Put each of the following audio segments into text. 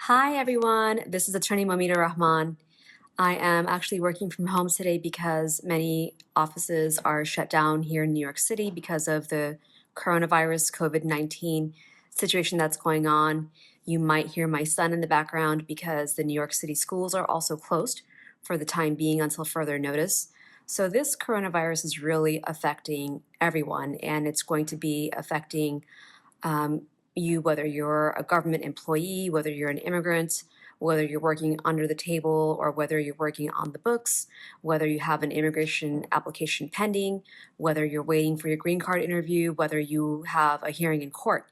Hi, everyone. This is attorney Moumita Rahman. I am actually working from home today because many offices are shut down here in New York City because of the coronavirus COVID-19 situation that's going on. You might hear my son in the background because the New York City schools are also closed for the time being until further notice. So this coronavirus is really affecting everyone, and it's going to be affecting you, whether you're a government employee, whether you're an immigrant, whether you're working under the table, or whether you're working on the books, whether you have an immigration application pending, whether you're waiting for your green card interview, whether you have a hearing in court.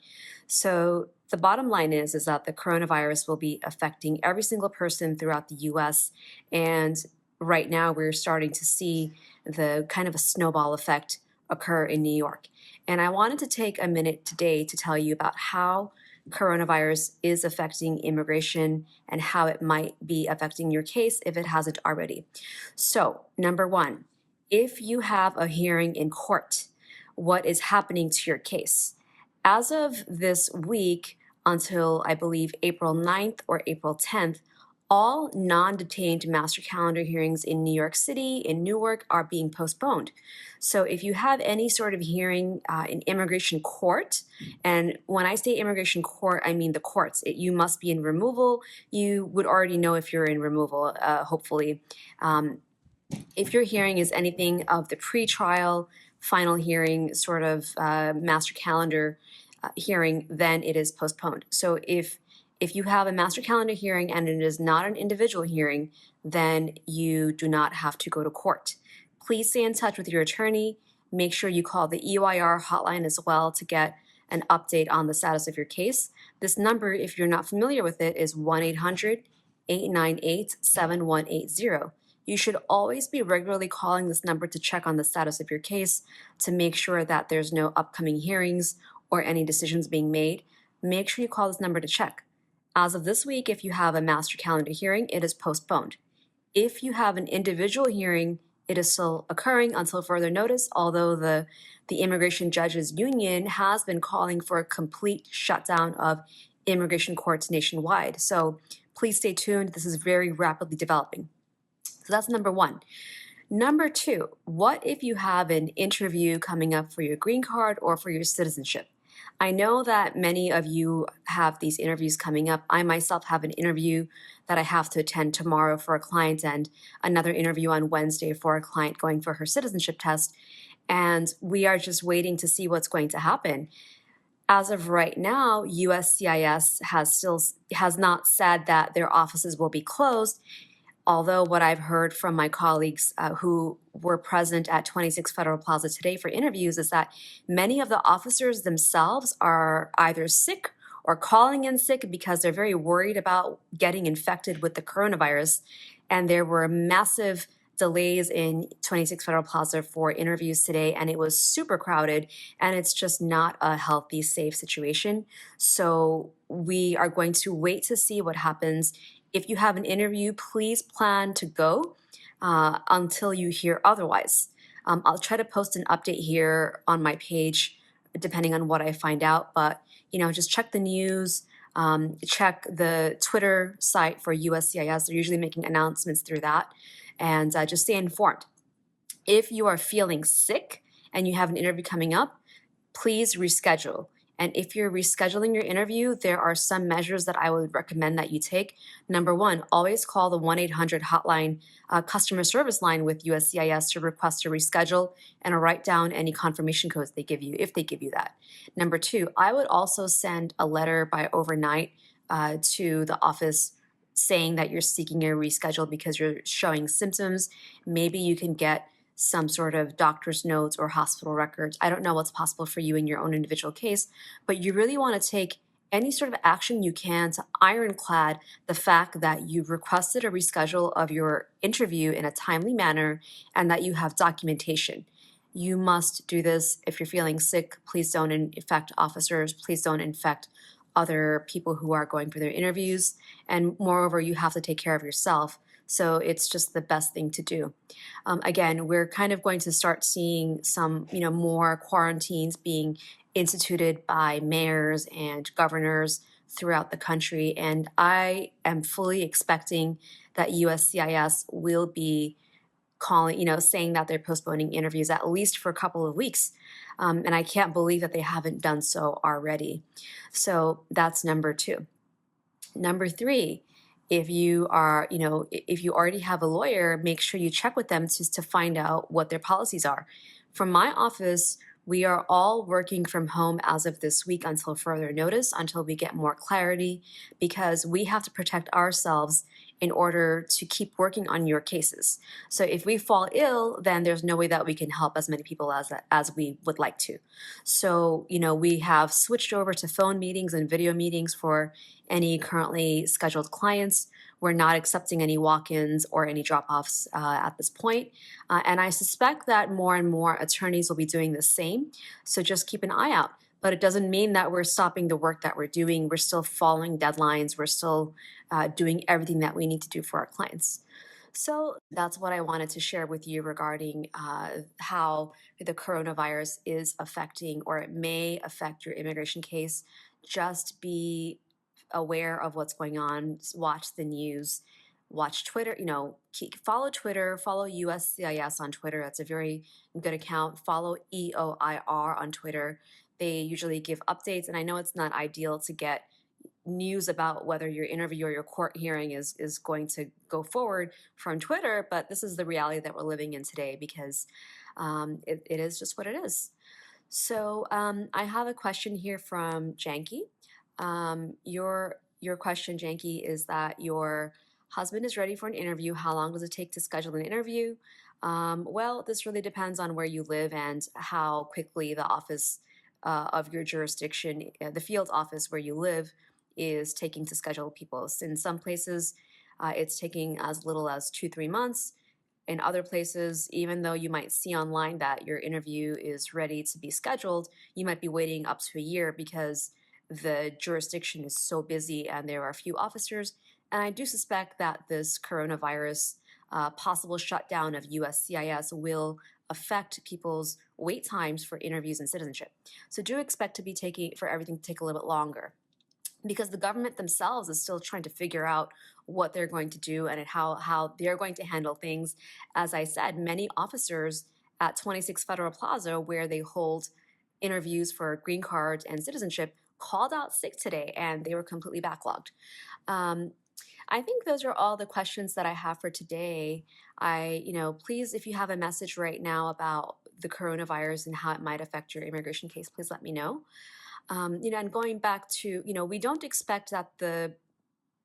So the bottom line is that the coronavirus will be affecting every single person throughout the US. And right now we're starting to see the kind of a snowball effect occur in New York. And I wanted to take a minute today to tell you about how coronavirus is affecting immigration and how it might be affecting your case if it hasn't already. So, number one, if you have a hearing in court, what is happening to your case? As of this week, until I believe April 9th or April 10th, all non-detained master calendar hearings in New York City, in Newark, are being postponed. So if you have any sort of hearing in immigration court, and when I say immigration court, I mean the courts. You must be in removal. You would already know if you're in removal, hopefully. If your hearing is anything of the pretrial, final hearing, sort of master calendar hearing, then it is postponed. So if you have a master calendar hearing and it is not an individual hearing, then you do not have to go to court. Please stay in touch with your attorney. Make sure you call the EYR hotline as well to get an update on the status of your case. This number, if you're not familiar with it, is 1-800-898-7180. You should always be regularly calling this number to check on the status of your case to make sure that there's no upcoming hearings or any decisions being made. Make sure you call this number to check. As of this week, if you have a master calendar hearing, it is postponed. If you have an individual hearing, it is still occurring until further notice, although the Immigration Judges Union has been calling for a complete shutdown of immigration courts nationwide. So please stay tuned. This is very rapidly developing. So that's number one. Number two, what if you have an interview coming up for your green card or for your citizenship? I know that many of you have these interviews coming up. I myself have an interview that I have to attend tomorrow for a client and another interview on Wednesday for a client going for her citizenship test. And we are just waiting to see what's going to happen. As of right now, USCIS has not said that their offices will be closed. Although what I've heard from my colleagues who were present at 26 Federal Plaza today for interviews is that many of the officers themselves are either sick or calling in sick because they're very worried about getting infected with the coronavirus. And there were massive delays in 26 Federal Plaza for interviews today, and it was super crowded, and it's just not a healthy, safe situation. So we are going to wait to see what happens. If you have an interview, please plan to go until you hear otherwise. I'll try to post an update here on my page, depending on what I find out. But just check the news, check the Twitter site for USCIS. They're usually making announcements through that, and just stay informed. If you are feeling sick and you have an interview coming up, please reschedule. And if you're rescheduling your interview, there are some measures that I would recommend that you take. Number one, always call the 1-800 hotline customer service line with USCIS to request a reschedule and write down any confirmation codes they give you, if they give you that. Number two, I would also send a letter by overnight to the office saying that you're seeking a reschedule because you're showing symptoms. Maybe you can get some sort of doctor's notes or hospital records. I don't know what's possible for you in your own individual case, but you really want to take any sort of action you can to ironclad the fact that you've requested a reschedule of your interview in a timely manner and that you have documentation. You must do this. If you're feeling sick, please don't infect officers. Please don't infect other people who are going for their interviews. And moreover, you have to take care of yourself. So it's just the best thing to do. Again, we're kind of going to start seeing some, more quarantines being instituted by mayors and governors throughout the country. And I am fully expecting that USCIS will be calling, saying that they're postponing interviews at least for a couple of weeks. And I can't believe that they haven't done so already. So that's number two. Number three, if you are, if you already have a lawyer, make sure you check with them to find out what their policies are. From my office, we are all working from home as of this week until further notice, until we get more clarity, because we have to protect ourselves in order to keep working on your cases. So if we fall ill, then there's no way that we can help as many people as we would like to. So, we have switched over to phone meetings and video meetings for any currently scheduled clients. We're not accepting any walk-ins or any drop-offs at this point. And I suspect that more and more attorneys will be doing the same. So just keep an eye out. But it doesn't mean that we're stopping the work that we're doing. We're still following deadlines. We're still doing everything that we need to do for our clients. So that's what I wanted to share with you regarding how the coronavirus is affecting, or it may affect, your immigration case. Just be aware of what's going on. Watch the news. Watch Twitter. Follow Twitter. Follow USCIS on Twitter. That's a very good account. Follow EOIR on Twitter. They usually give updates, and I know it's not ideal to get news about whether your interview or your court hearing is going to go forward from Twitter, but this is the reality that we're living in today, because it is just what it is. So I have a question here from Janky. Your question, Janky, is that your husband is ready for an interview. How long does it take to schedule an interview? Well, this really depends on where you live and how quickly the office of your jurisdiction, the field office where you live, is taking to schedule people. In some places, it's taking as little as 2-3 months. In other places, even though you might see online that your interview is ready to be scheduled, you might be waiting up to a year because the jurisdiction is so busy and there are few officers. And I do suspect that this coronavirus possible shutdown of USCIS will affect people's wait times for interviews and citizenship. So do expect for everything to take a little bit longer, because the government themselves is still trying to figure out what they're going to do and how they're going to handle things. As I said, many officers at 26 Federal Plaza, where they hold interviews for green cards and citizenship, called out sick today, and they were completely backlogged. I think those are all the questions that I have for today. Please, if you have a message right now about the coronavirus and how it might affect your immigration case, please let me know. And going back to, we don't expect that the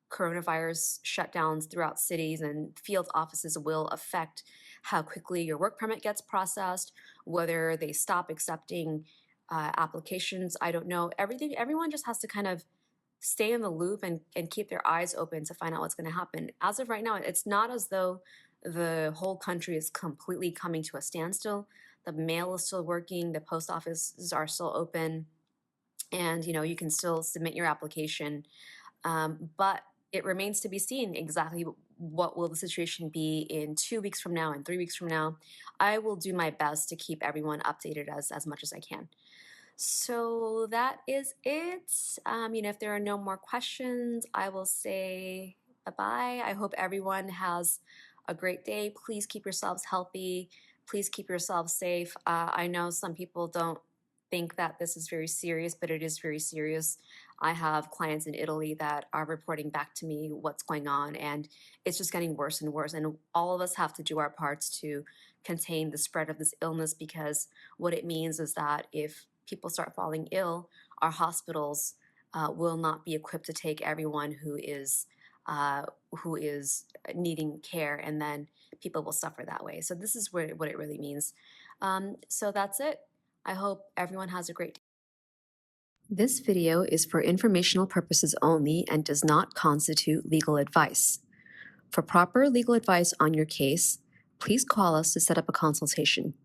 coronavirus shutdowns throughout cities and field offices will affect how quickly your work permit gets processed, whether they stop accepting applications. I don't know. Everyone just has to kind of stay in the loop and keep their eyes open to find out what's going to happen. As of right now, it's not as though the whole country is completely coming to a standstill. The mail is still working. The post offices are still open. And you can still submit your application, but it remains to be seen exactly what will the situation be in 2 weeks from now and 3 weeks from now. I will do my best to keep everyone updated as much as I can. So that is it. If there are no more questions, I will say bye-bye. I hope everyone has a great day. Please keep yourselves healthy. Please keep yourselves safe. I know some people don't think that this is very serious, but it is very serious. I have clients in Italy that are reporting back to me what's going on, and it's just getting worse and worse. And all of us have to do our parts to contain the spread of this illness, because what it means is that if people start falling ill, our hospitals will not be equipped to take everyone who is needing care, and then people will suffer that way. So this is what it really means. So that's it. I hope everyone has a great day. This video is for informational purposes only and does not constitute legal advice. For proper legal advice on your case, please call us to set up a consultation.